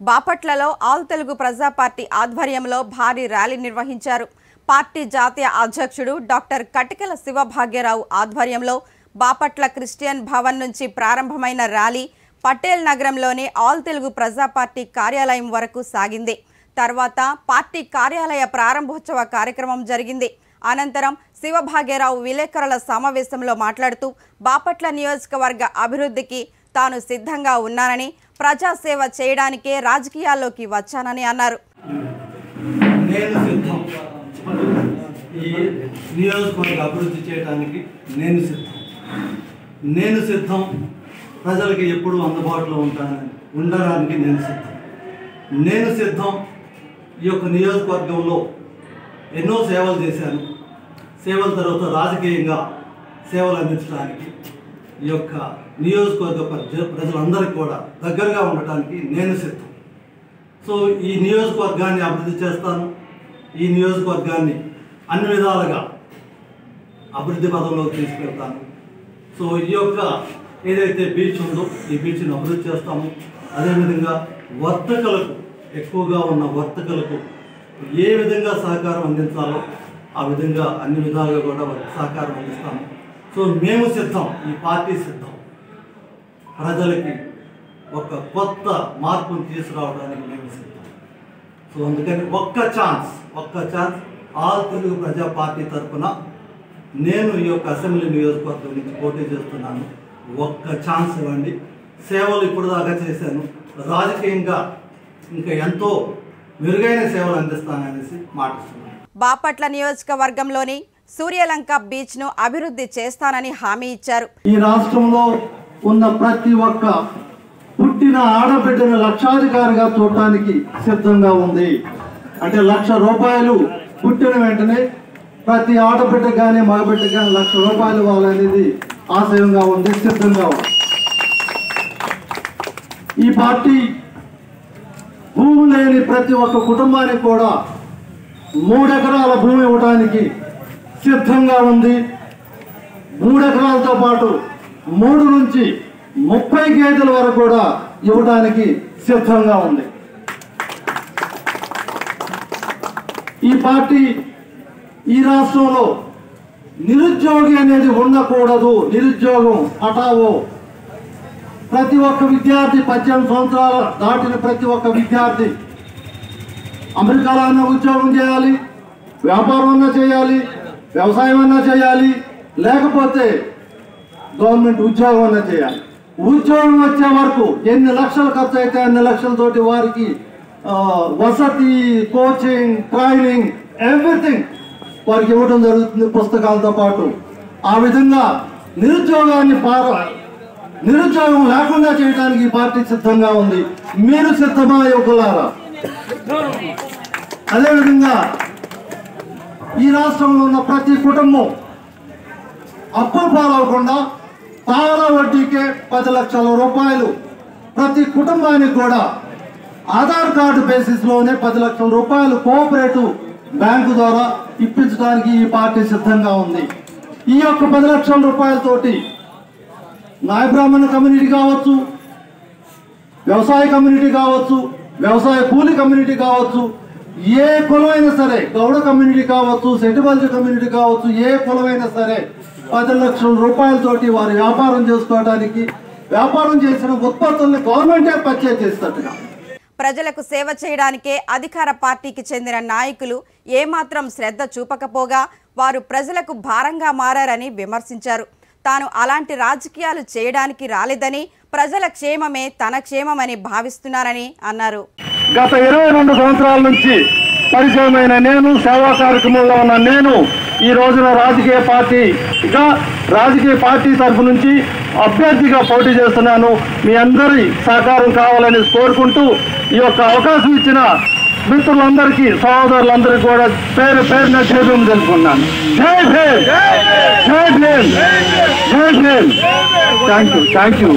బాపట్లలో ఆల్ తెలుగు ప్రజా పార్టీ ఆధ్వర్యంలో భారీ ర్యాలీ నిర్వహించారు. పార్టీ జాతీయ అధ్యక్షుడు డాక్టర్ కటికల శివభాగ్యరావు ఆధ్వర్యంలో బాపట్ల క్రిస్టియన్ భవన్ నుంచి ప్రారంభమైన ర్యాలీ పటేల్ నగరంలోని ఆల్ తెలుగు ప్రజా పార్టీ కార్యాలయం వరకు సాగింది. తర్వాత పార్టీ కార్యాలయ ప్రారంభోత్సవ కార్యక్రమం జరిగింది. అనంతరం శివభాగ్యరావు విలేకరుల సమావేశంలో మాట్లాడుతూ బాపట్ల నియోజకవర్గ అభివృద్ధికి తాను సిద్ధంగా ఉన్నానని, ప్రజాసేవ చేయడానికే రాజకీయాల్లోకి వచ్చానని అన్నారు. ఈ నియోజకవర్గ అభివృద్ధి చేయడానికి నేను సిద్ధం. ప్రజలకి ఎప్పుడు అందుబాటులో ఉండడానికి నేను సిద్ధం. ఈ యొక్క నియోజకవర్గంలో ఎన్నో సేవలు చేశాను. సేవల తర్వాత రాజకీయంగా సేవలు అందించడానికి ఈ యొక్క నియోజకవర్గ ప్రజలందరికీ కూడా దగ్గరగా ఉండటానికి నేను సిద్ధం. సో ఈ నియోజకవర్గాన్ని అభివృద్ధి చేస్తాను. ఈ నియోజకవర్గాన్ని అన్ని విధాలుగా అభివృద్ధి పదంలోకి తీసుకెళ్తాను. సో ఈ యొక్క ఏదైతే బీచ్ ఉందో ఈ బీచ్ని అభివృద్ధి చేస్తాము. అదేవిధంగా వర్తకులకు, ఎక్కువగా ఉన్న వర్తకులకు ఏ విధంగా సహకారం అందించాలో ఆ విధంగా అన్ని విధాలుగా కూడా సహకారం అందిస్తాము. సో మేము సిద్ధం, ఈ పార్టీ సిద్ధం. ప్రజలకి ఒక కొత్త మార్పును తీసుకురావడానికి మేము సిద్ధం. సో అందుకని ఒక్క ఛాన్స్ ఆల్ తెలుగు ప్రజా పార్టీ తరఫున నేను ఈ యొక్క అసెంబ్లీ నియోజకవర్గం నుంచి పోటీ చేస్తున్నాను. ఒక్క ఛాన్స్ ఇవ్వండి. సేవలు ఇప్పుడు దాకా చేశాను. రాజకీయంగా ఇంకా ఎంతో మెరుగైన సేవలు అందిస్తాననేసి మాటిస్తున్నాను. బాపట్ల నియోజకవర్గంలోని సూర్యలంక బీచ్ ను అభివృద్ధి చేస్తానని హామీ ఇచ్చారు. ఈ రాష్ట్రంలో ఉన్న ప్రతి ఒక్క పుట్టిన ఆడబిడ్డను లక్షాధికారిగా చూడటానికి సిద్ధంగా ఉంది. అంటే ₹1,00,000 పుట్టిన వెంటనే ప్రతి ఆడబిడ్డ కానీ మగబిడ్డ కానీ ₹1,00,000 ఇవ్వాలనేది ఆశయంగా ఉంది, సిద్ధంగా ఉంది. ఈ పార్టీ భూమి లేని ప్రతి ఒక్క కుటుంబానికి కూడా 3 ఎకరాల భూమి ఇవ్వడానికి సిద్ధంగా ఉంది. 3 ఎకరాలతో పాటు 3 నుంచి 30 గేదెల వరకు కూడా ఇవ్వడానికి సిద్ధంగా ఉంది. ఈ పార్టీ ఈ రాష్ట్రంలో నిరుద్యోగి అనేది ఉండకూడదు. నిరుద్యోగం హఠావో. ప్రతి ఒక్క విద్యార్థి 18 సంవత్సరాలు దాటిన ప్రతి ఒక్క విద్యార్థి అమెరికాలో అన్న ఉద్యోగం చేయాలి, వ్యాపారం అన్నా చేయాలి, వ్యవసాయం అన్నా చేయాలి, లేకపోతే గవర్నమెంట్ ఉద్యోగం అన్నా చేయాలి. ఉద్యోగం వచ్చే వరకు ఎన్ని లక్షలు ఖర్చు అయితే అన్ని లక్షలతోటి వారికి వసతి, కోచింగ్, ట్రైనింగ్, ఎవ్రీథింగ్ వారికి ఇవ్వడం జరుగుతుంది పుస్తకాలతో పాటు. ఆ విధంగా నిరుద్యోగం లేకుండా చేయడానికి ఈ పార్టీ సిద్ధంగా ఉంది. మీరు సిద్ధమా యువకులారా? అదేవిధంగా ఈ రాష్ట్రంలో ఉన్న ప్రతి కుటుంబం అప్పులు పాలవకుండా తాళ వడ్డీకే ₹10,00,000 ప్రతి కుటుంబానికి కూడా ఆధార్ కార్డు బేసిస్లోనే ₹10,00,000 కోఆపరేటివ్ బ్యాంకు ద్వారా ఇప్పించడానికి ఈ పార్టీ సిద్ధంగా ఉంది. ఈ యొక్క ₹10,00,000 తోటి నాయ బ్రాహ్మణ కమ్యూనిటీ కావచ్చు, వ్యవసాయ కమ్యూనిటీ కావచ్చు, వ్యవసాయ కూలి కమ్యూనిటీ కావచ్చు, ఏ కులమైనా సరే, గౌడ కమ్యూనిటీ కావచ్చు, సెటిబల్జీ కమ్యూనిటీ కావచ్చు, ఏ కులమైనా సరే ₹10,00,000 తోటి వారు వ్యాపారం చేసుకోవడానికి, వ్యాపారం చేసిన ఉత్పత్తుల్ని గవర్నమెంటే పర్చేజ్ చేసేటట్టుగా. ప్రజలకు సేవ చేయడానికే అధికార పార్టీకి చెందిన నాయకులు ఏమాత్రం శ్రద్ధ చూపకపోగా వారు ప్రజలకు భారంగా మారారని విమర్శించారు. తాను అలాంటి రాజకీయాలు చేయడానికి రాలేదని, ప్రజల క్షేమమే తన క్షేమమని భావిస్తున్నారని అన్నారు. గత 22 సంవత్సరాల నుంచి పరిచయమైన నేను, సేవా కార్యక్రమంలో ఉన్న నేను ఈ రోజున రాజకీయ పార్టీ తరఫు నుంచి అభ్యర్థిగా పోటీ చేస్తున్నాను. మీ అందరి సహకారం కావాలని కోరుకుంటూ ఈ యొక్క అవకాశం ఇచ్చిన మిత్రులందరికీ, సహోదరులందరికీ కూడా పేరున జైభీం తెలుపుకున్నాను. జై భీమ్, జై భీమ్, జై భీమ్. Thank you.